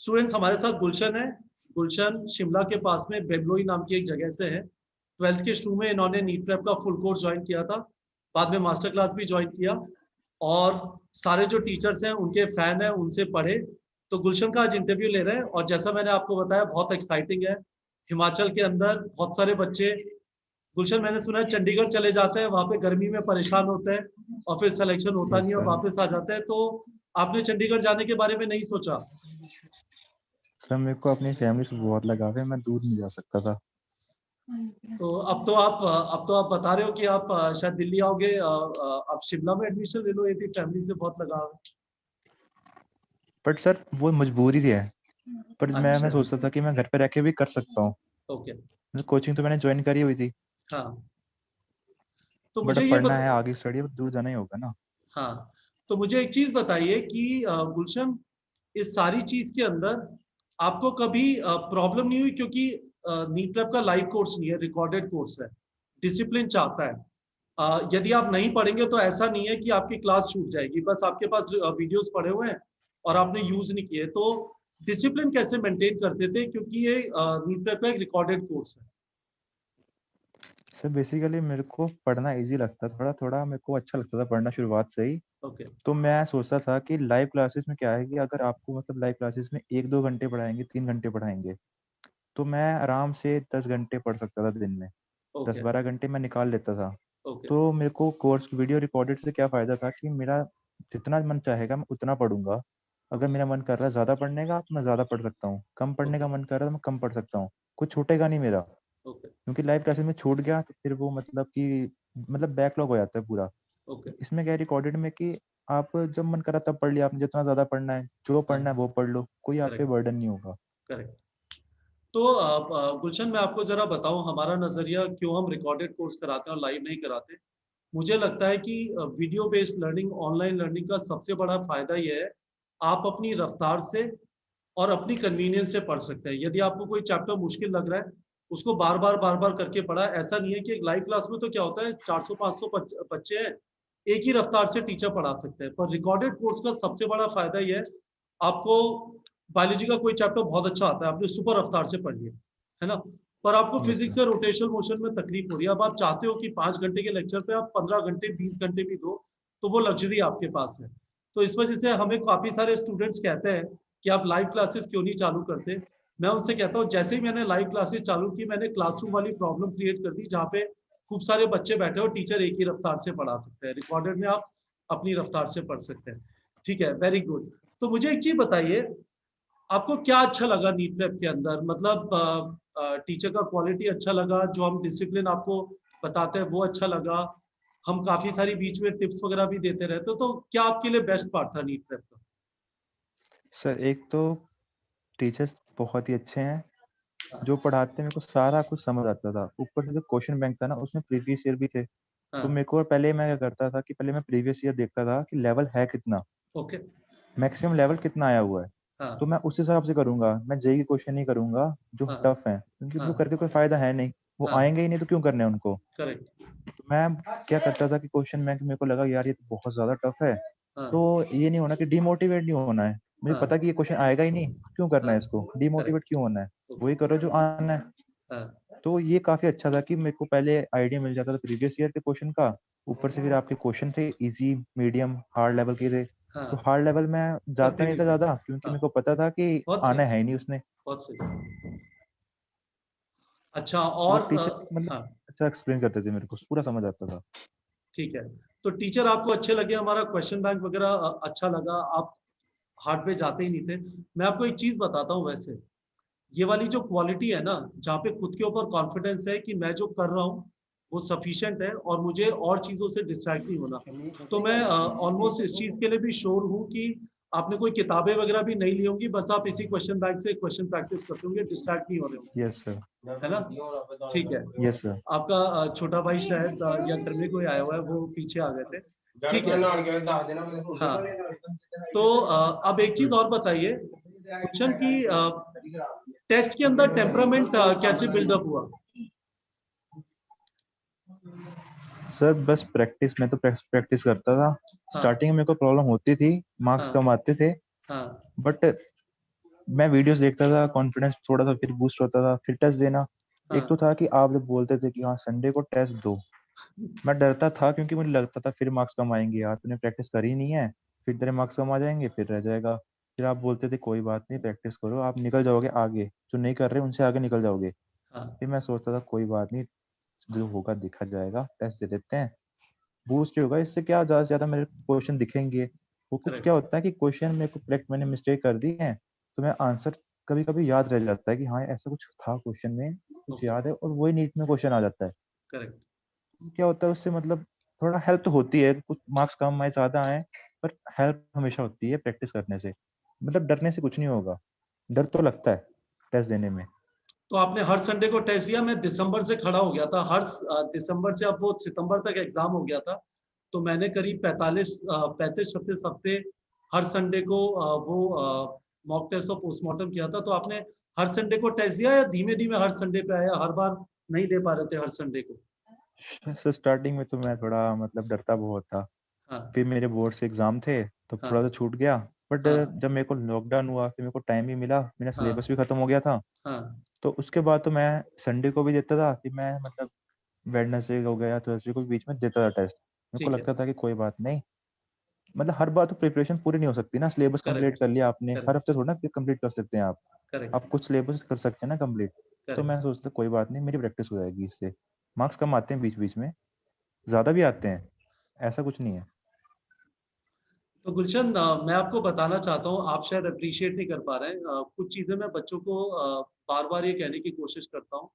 Students हमारे साथ गुलशन है। गुलशन शिमला के पास में बेबलोई नाम की एक जगह से है। 12th के शुरू में इन्होंने नीट प्रेप का फुल कोर्स ज्वाइन किया था, बाद में मास्टर क्लास भी ज्वाइन किया और सारे जो टीचर्स हैं उनके फैन हैं, उनसे पढ़े। तो गुलशन का आज इंटरव्यू ले रहे हैं और जैसा मैंने आपको बताया बहुत एक्साइटिंग है। हिमाचल के अंदर बहुत सारे बच्चे, गुलशन मैंने सुना है चंडीगढ़ चले जाते हैं, वहाँ पे गर्मी में परेशान होते हैं और फिर सिलेक्शन होता यस नहीं और सर। वापस आ जाते हैं। तो आपने चंडीगढ़ जाने के बारे में नहीं सोचा? सर मेरे को अपनी फैमिली से बहुत लगाव है, मैं दूर नहीं जा सकता था। तो अब तो आप बता रहे हो कि आप शायद दिल्ली आओगे, आप शिमला में एडमिशन ले लो, ये भी फैमिली से बहुत लगाव है। बट सर वो मजबूरी है, पर मैं अच्छा, सोचता था कि मैं घर पे रह के भी कर सकता हूँ। ओके, कोचिंग तो मैंने ज्वाइन करी हुई थी, हाँ। तो बट मुझे अब ये पढ़ना बता, है आगे स्टडी, अब दूर जाना ही होगा ना। हाँ, तो मुझे एक चीज बताइए कि गुलशन, इस सारी चीज के अंदर आपको कभी प्रॉब्लम नहीं हुई? क्योंकि नीट प्रेप का लाइव कोर्स नहीं है, रिकॉर्डेड कोर्स है, डिसिप्लिन चाहता है। यदि आप नहीं पढ़ेंगे तो ऐसा नहीं है कि आपकी क्लास छूट जाएगी, बस आपके पास वीडियोस पड़े हुए हैं और आपने यूज नहीं किए। तो डिसिप्लिन कैसे मेंटेन करते थे, क्योंकि ये नीट प्रेप का एक रिकॉर्डेड कोर्स है। सर बेसिकली मेरे को पढ़ना इजी लगता, थोड़ा थोड़ा मेरे को अच्छा लगता था पढ़ना शुरुआत से ही। ओके, तो मैं सोचता था कि लाइव क्लासेस में क्या है कि अगर आपको मतलब लाइव क्लासेस में 1-2 घंटे पढ़ाएंगे, 3 घंटे पढ़ाएंगे, तो मैं आराम से 10 घंटे पढ़ सकता था दिन में। दस ओके, बारह घंटे मैं निकाल लेता था। ओके, तो मेरे को कोर्स वीडियो रिकॉर्डेड से क्या फायदा था कि मेरा जितना मन चाहेगा मैं उतना पढ़ूंगा। अगर मेरा मन कर रहा है ज्यादा पढ़ने का तो मैं ज्यादा पढ़ सकता हूँ, कम पढ़ने ओके, का मन कर रहा है तो मैं कम पढ़ सकता हूँ। कुछ छूटेगा नहीं मेरा, ओके, क्योंकि लाइव क्लासेस में छूट गया तो फिर वो मतलब कि मतलब बैकलॉग हो जाता है पूरा। ओके, इसमें क्या है रिकॉर्डेड में कि आप जब मन करा तब पढ़ लिया, आपने जितना ज्यादा पढ़ना है, जो हाँ, पढ़ना है वो पढ़ लो, कोई आप पे करेक्ट, बर्डन नहीं होगा। करेक्ट। तो गुलशन, मैं आपको जरा बताऊं हमारा नजरिया क्यों हम रिकॉर्डेड कोर्स कराते हैं और लाइव नहीं कराते। मुझे लगता है कि video based learning, online learning का सबसे बड़ा फायदा यह है, आप अपनी रफ्तार से और अपनी कन्वीनियंस से पढ़ सकते हैं। यदि आपको कोई चैप्टर मुश्किल लग रहा है, उसको बार बार करके पढ़ा। ऐसा नहीं है कि एक लाइव क्लास में तो क्या होता है, 400-500 बच्चे हैं, एक ही रफ्तार से टीचर पढ़ा सकते हैं। पर रिकॉर्डेड कोर्स का सबसे बड़ा फायदा यह है, आपको बायोलॉजी का कोई चैप्टर बहुत अच्छा आता है, आपने सुपर रफ्तार से पढ़ लिया, है ना, पर आपको यस फिजिक्स सर। या रोटेशनल मोशन में तकलीफ हो रही है। अब आप चाहते हो कि 5 घंटे के लेक्चर पे आप 15 घंटे 20 घंटे भी दो, तो वो लग्जरी आपके पास है। तो इस वजह से हमें काफी सारे स्टूडेंट्स कहते हैं कि आप लाइव क्लासेस क्यों नहीं चालू करते। मैं उनसे कहता हूँ, जैसे ही मैंने लाइव क्लासेस चालू की, मैंने क्लासरूम वाली प्रॉब्लम क्रिएट कर दी, जहाँ पे खूब सारे बच्चे बैठे हो, टीचर एक ही रफ्तार से पढ़ा सकते हैं। रिकॉर्डेड में आप अपनी रफ्तार से पढ़ सकते हैं। ठीक है, वेरी गुड। तो मुझे एक चीज बताइए, आपको क्या अच्छा लगा नीट प्रेप के अंदर? मतलब टीचर का क्वालिटी अच्छा लगा, जो हम डिसिप्लिन आपको बताते हैं वो अच्छा लगा, हम काफी सारी बीच में टिप्स वगैरह भी देते रहते हो, तो क्या आपके लिए बेस्ट पार्ट था नीट प्रेप का? सर एक तो टीचर्स बहुत ही अच्छे हैं, हाँ, जो पढ़ाते मेरे को सारा कुछ समझ आता था। ऊपर से जो क्वेश्चन बैंक था ना उसमें प्रीवियस ईयर भी थे। तो हाँ, मेरे को पहले मैं क्या करता था कि पहले मैं प्रीवियस ईयर देखता था कि लेवल है कितना, ओके, मैक्सिमम लेवल कितना आया हुआ है। तो हाँ, मैं उस हिसाब से करूंगा, मैं जेई के क्वेश्चन नहीं करूंगा जो हाँ, टफ है, क्योंकि वो हाँ, करके कोई फायदा है नहीं, वो हाँ, आएंगे ही नहीं तो क्यों करने हैं उनको। करेक्ट, तो मैं क्या करता था कि क्वेश्चन बैंक मेरे को लगा यार ये तो बहुत ज्यादा टफ है, हाँ, तो ये नहीं होना कि डिमोटिवेट नहीं होना है। मुझे हाँ, पता कि ये क्वेश्चन आएगा ही नहीं, क्यों करना हाँ, है इसको, डिमोटिवेट करेक्ट, क्यों होना है, ओके, वही करो जो आना है। हाँ, तो ये काफी अच्छा था कि मेरे को पहले आइडिया मिल जाता था प्रीवियस ईयर के क्वेश्चन का। ऊपर से फिर आपके क्वेश्चन थे इजी, मीडियम, हार्ड लेवल के थे। तो हाँ, हार्ड लेवल में जाता करते नहीं भी था थे, ज्यादा, क्योंकि हाँ, मेरे को पता था कि बहुत सही, आना है ही नहीं उसने। बहुत सही। अच्छा, तो और टीचर मतलब हाँ, अच्छा एक्सप्लेन करते थे, मेरे को पूरा समझ आता था। ठीक है। तो टीचर आपको अच्छे लगे, हमारा क्वेश्चन बैंक वगैरह अच्छा लगा, आप हार्ड पे जाते ही नहीं थे। मैं आपको एक चीज बताता हूँ, वैसे ये वाली जो क्वालिटी है ना, जहाँ पे खुद के ऊपर कॉन्फिडेंस है कि मैं जो कर रहा हूँ वो सफिशिएंट है और मुझे और चीजों से डिस्ट्रैक्ट नहीं होना, तो मैं ऑलमोस्ट इस चीज के लिए भी श्योर हूँ कि आपने कोई किताबें वगैरह भी नहीं ली होंगी, बस आप इसी क्वेश्चन बैंक से क्वेश्चन प्रैक्टिस करते होंगे, डिस्ट्रैक्ट नहीं हो रहे होंगे, यस सर। है ना? ठीक है। Yes sir. आपका छोटा भाई शायद या करने कोई आया हुआ है, वो पीछे आ गए थे। ठीक है, हाँ। तो अब एक चीज और बताइए क्वेश्चन की, टेस्ट के अंदर टेम्परामेंट कैसे बिल्डअप हुआ? सर बस प्रैक्टिस, मैं तो प्रैक्टिस करता था। हाँ, स्टार्टिंग में मेरे को प्रॉब्लम होती थी, मार्क्स हाँ, कम आते थे, हाँ, बट मैं वीडियोस देखता था, कॉन्फिडेंस थोड़ा सा फिर बूस्ट होता था, फिर टेस्ट देना। एक तो हाँ था कि आप जब बोलते थे कि हाँ संडे को टेस्ट दो, मैं डरता था क्योंकि मुझे लगता था फिर मार्क्स कम आएंगे, यार तूने प्रैक्टिस करी नहीं है, फिर तेरे मार्क्स कम आ जाएंगे, फिर रह जाएगा। फिर आप बोलते थे कोई बात नहीं, प्रैक्टिस करो, आप निकल जाओगे आगे, जो नहीं कर रहे उनसे आगे निकल जाओगे। हाँ फिर मैं सोचता था कोई बात नहीं, जो होगा देखा जाएगा, टेस्ट दे देते हैं, बूस्ट ही होगा इससे, क्या ज्यादा से ज्यादा मेरे क्वेश्चन दिखेंगे। वो कुछ क्या करेक्ट। होता है कि क्वेश्चन मेरे को करेक्ट, मैंने मिस्टेक कर दी है, तो मैं आंसर कभी कभी याद रह जाता है कि हाँ ऐसा कुछ था क्वेश्चन में, कुछ ओके। याद है, और वही नीट में क्वेश्चन आ जाता है। करेक्ट। क्या होता है उससे, मतलब थोड़ा हेल्प तो होती है, कुछ मार्क्स कम आए ज्यादा आए, पर हेल्प हमेशा होती है प्रैक्टिस करने से। मतलब डरने से कुछ नहीं होगा, डर तो लगता है टेस्ट देने में। तो आपने हर संडे को टेस्ट दिया? मैं दिसंबर से खड़ा हो गया था, हर दिसंबर से अब वो सितंबर तक एग्जाम हो गया था। तो मैंने करीब 35 हफ्ते हर संडे को वो मॉक टेस्ट और पोस्टमार्टम किया था। तो आपने हर संडे को टेस्ट दिया या धीमे धीमे हर संडे पे आया, हर बार नहीं दे पा रहे थे हर संडे को? स्टार्टिंग में तो मैं थोड़ा मतलब डरता बहुत था, हाँ फिर मेरे बोर्ड से एग्जाम थे तो थोड़ा सा हाँ छूट गया। बट हाँ जब मेरे को लॉकडाउन हुआ, फिर मेरे को टाइम भी मिला, मेरा सिलेबस हाँ भी खत्म हो गया था, हाँ। तो उसके बाद तो मैं संडे को भी देता था, फिर मैं मतलब वेडनेसडे हो गया, थर्सडे को भी बीच में देता था टेस्ट। मेरे को ठीक है। लगता था कि कोई बात नहीं, मतलब हर बार तो प्रिपरेशन पूरी नहीं हो सकती ना, सिलेबस कंप्लीट करेक्ट। कर लिया आपने, हर करेक्ट। हफ्ते थोड़ा ना कंप्लीट कर सकते हैं करेक्ट। आप कुछ सिलेबस कर सकते हैं ना कंप्लीट। तो मैं करेक्ट। सोचता कोई बात नहीं, मेरी प्रैक्टिस हो जाएगी इससे। मार्क्स कम आते हैं बीच बीच में, ज्यादा भी आते हैं, ऐसा कुछ नहीं है। तो गुलशन, मैं आपको बताना चाहता हूँ, आप शायद अप्रिशिएट नहीं कर पा रहे हैं। कुछ चीजें मैं बच्चों को बार बार ये कहने की कोशिश करता हूँ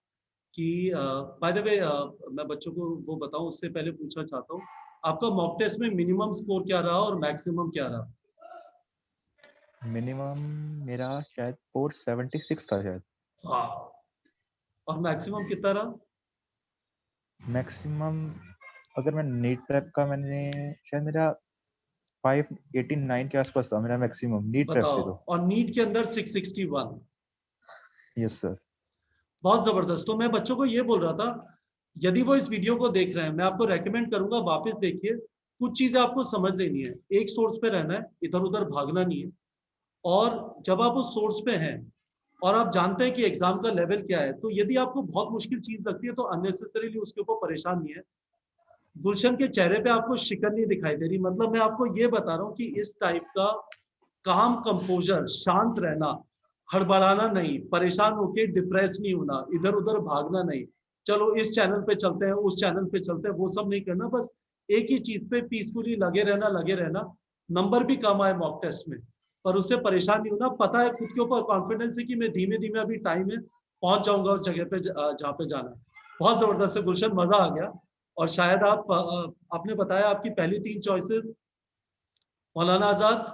कि बाय द वे, मैं बच्चों को वो बताऊं उससे पहले पूछना चाहता हूँ, आपका मॉक टेस्ट में मिनिमम स्कोर क्या रहा और मैक्सिमम क्या रहा? मिनिमम मेरा शायद 476 था शायद। वाह! और मैक्सिमम कितना रहा? मैक्सिमम अगर मैं नीट प्रेप का, मैंने शायद मेरा 589 के आसपास था मेरा मैक्सिमम नीट प्रेप बताओ, पे तो। और नीट के अंदर 661। Yes sir. बहुत जबरदस्त। तो मैं बच्चों को ये बोल रहा था, यदि वो इस वीडियो को देख रहे हैं, मैं आपको रेकमेंड करूंगा वापस देखिए। कुछ चीजें आपको समझ लेनी है, एक सोर्स पे रहना है, इधर उधर भागना नहीं है। और जब आप उस सोर्स पे हैं और आप जानते हैं कि एग्जाम का लेवल क्या है, तो यदि आपको बहुत मुश्किल चीज लगती है तो अननेसेसरीली उसके ऊपर परेशान नहीं है। गुलशन के चेहरे पे आपको शिकन नहीं दिखाई दे रही, मतलब मैं आपको ये बता रहा हूँ कि इस टाइप का काम, कंपोजर, शांत रहना, हड़बड़ाना नहीं, परेशान होके डिप्रेस नहीं होना, इधर उधर भागना नहीं, चलो इस चैनल पे चलते हैं, उस चैनल पे चलते हैं, वो सब नहीं करना। बस एक ही चीज पे पीसफुली लगे रहना। नंबर भी कम आए मॉक टेस्ट में, पर उससे परेशान नहीं होना। पता है, खुद के ऊपर कॉन्फिडेंस है कि मैं धीमे धीमे, अभी टाइम है, पहुंच जाऊंगा उस जगह पे जहाँ पे जाना है। बहुत जबरदस्त है गुलशन, मजा आ गया। और शायद आपने बताया आपकी पहली 3 चॉइसेस मौलाना आजाद,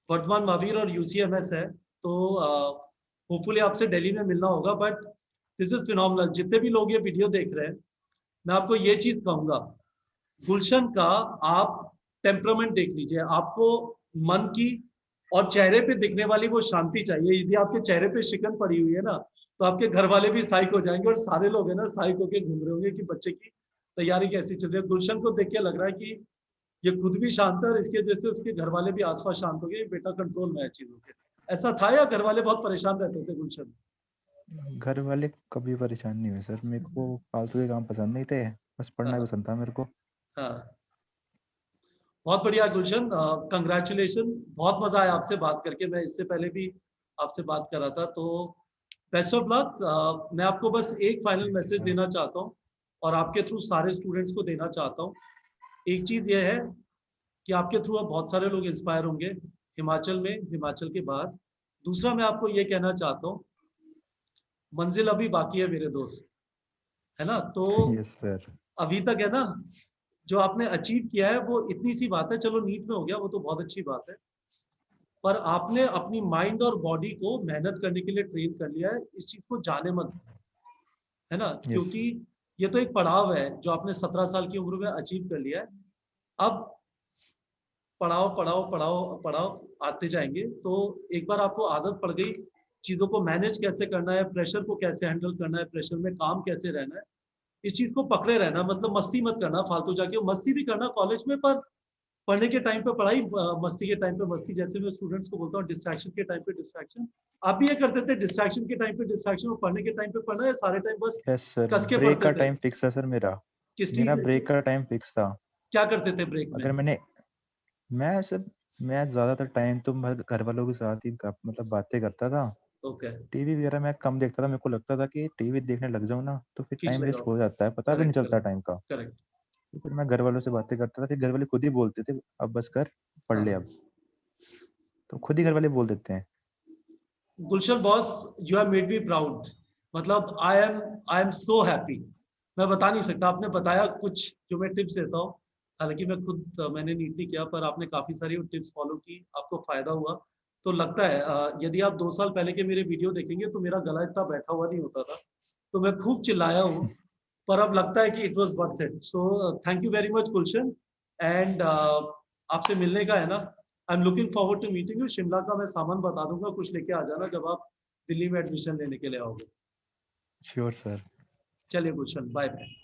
वर्धमान महावीर और यूसीएमएस है। तो होपफुली आपसे दिल्ली में मिलना होगा। But this is phenomenal. जितने भी लोग ये वीडियो देख रहे हैं, मैं आपको ये चीज कहूंगा, गुलशन का आप टेम्परामेंट देख लीजिए। आपको मन की और चेहरे पे दिखने वाली वो शांति चाहिए। यदि आपके चेहरे पे शिकन पड़ी हुई है ना, तो आपके घर वाले भी साइक हो जाएंगे, और सारे लोग है ना साइक होके घूम रहे होंगे कि बच्चे की तैयारी कैसी चल रही है। गुलशन को देख के लग रहा है कि ये खुद भी शांत है, और इसके वजह से उसके घर वाले भी आसपास शांत हो गए, बेटा कंट्रोल में है चीजों के। ऐसा था या घर वाले बहुत परेशान रहते थे गुलशन? घर वाले कभी परेशान नहीं हुए सर, मेरे को फालतू के काम पसंद नहीं थे, बस पढ़ना ही हाँ पसंद था मेरे को। हाँ। बहुत बढ़िया गुलशन, कंग्रेचुलेशन। बहुत मजा आया आपसे बात करके, मैं इससे पहले भी आपसे बात कर रहा था। तो बेस्ट ऑफ लक। मैं आपको बस एक final thank you message sir. देना चाहता हूँ, और आपके थ्रू सारे स्टूडेंट्स को देना चाहता हूँ। एक चीज ये है कि आपके थ्रू अब बहुत सारे लोग इंस्पायर होंगे, हिमाचल में, हिमाचल के बाहर। दूसरा, मैं आपको ये कहना चाहता हूँ, मंजिल अभी बाकी है मेरे दोस्त, है ना? तो यस सर। अभी तक है ना, जो आपने अचीव किया है वो इतनी सी बात है। चलो नीट में हो गया, वो तो बहुत अच्छी बात है। पर आपने अपनी माइंड और बॉडी को मेहनत करने के लिए ट्रेन कर लिया है, इस चीज को जाने मत, है ना? यस। क्योंकि ये तो एक पड़ाव है जो आपने 17 साल की उम्र में अचीव कर लिया है। अब पढ़ाओ पढ़ाओ पढ़ाओ पढ़ाओ आते जाएंगे, तो एक बार आपको आदत पड़ गई चीजों को मैनेज कैसे करना है, प्रेशर को कैसे हैंडल करना है, प्रेशर में काम कैसे रहना है, इस चीज को पकड़े रहना। मतलब मस्ती मत करना फालतू जाके, मस्ती भी करना कॉलेज में, पर पढ़ने के टाइम पे पढ़ाई, मस्ती के टाइम पे मस्ती। जैसे मैं स्टूडेंट्स को बोलता हूँ डिस्ट्रैक्शन के टाइम पे डिस्ट्रैक्शन, आप भी ये करते थे डिस्ट्रैक्शन के टाइम पे डिस्ट्रैक्शन और पढ़ने के टाइम पे पढ़ना, या सारे टाइम बस यस सर, कस के ब्रेक पढ़ते का थे? टाइम फिक्स है सर मेरा। किस चीज मेरा में? ब्रेक का टाइम फिक्स था। क्या करते थे ब्रेक में? अगर मैंने मैं सर मैं ज्यादातर टाइम तो मैं घर वालों के साथ ही मतलब बातें करता था। ओके। टीवी वगैरह मैं कम देखता था। मेरे को लगता था कि टीवी देखने लग जाऊं ना तो फिर खींच टाइम वेस्ट लगाओ। हो जाता है, पता भी नहीं करेक्ट चलता करेक्ट टाइम का। करेक्ट। तो फिर मैं घर वालों से बातें करता था, फिर घर वाले खुद ही बोलते थे अब बस कर, पढ़ ले हाँ। अब। तो खुद ही घर वाले बोल देते हैं। Gulshan boss, you have made me proud. मतलब आई एम सो हैप्पी। मैं बता नहीं सकता। आपने बताया कुछ जो मैं टिप्स देता हूँ, हालांकि मैं खुद मैंने नीट नहीं किया, पर आपने काफी सारी टिप्स फॉलो की, आपको फायदा हुआ। तो लगता है यदि आप 2 साल पहले के मेरे वीडियो देखेंगे तो मेरा गला इतना बैठा हुआ नहीं होता था, तो मैं खूब चिल्लाया हूँ। पर अब लगता है कि it was worth it. So thank you very much Gulshan. And आपसे मिलने का है ना, I am looking forward to meeting you. Shimla का मैं सामान बता दूंगा, कुछ लेके आ जाना जब आप दिल्ली में एडमिशन लेने के लिए आओगे। Sure sir. चलिए गुलशन, बाय बाय।